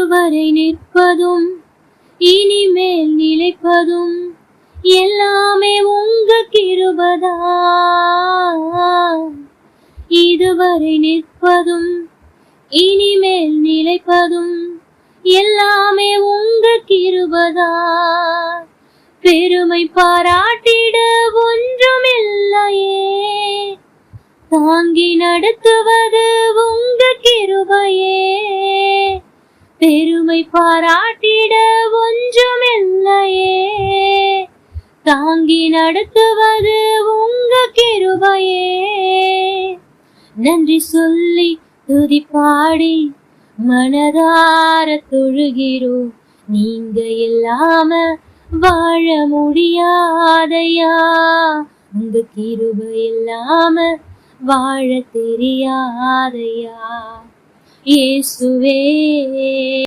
இதுவரை நிற்பதும் இனிமேல் நிலைப்பதும் எல்லாமே உங்க கிருபைதான். இதுவரை நிற்பதும் இனிமேல் நிலைப்பதும் எல்லாமே உங்க கிருபைதான். பெருமை பாராட்டிட ஒன்றுமில்லையே, தாங்கி நடத்துவது உங்க கிருபையே. பெருமை பாராட்டிட ஒன்றுமில்லையே, தாங்கி நடத்துவது உங்க கிருபையே. நன்றி சொல்லி துதி பாடி மனதார தொழுகிறோம். நீங்க இல்லாம வாழ முடியாதையா, உங்க கிருபை இல்லாம வாழ தெரியாதையா. இயேசுவே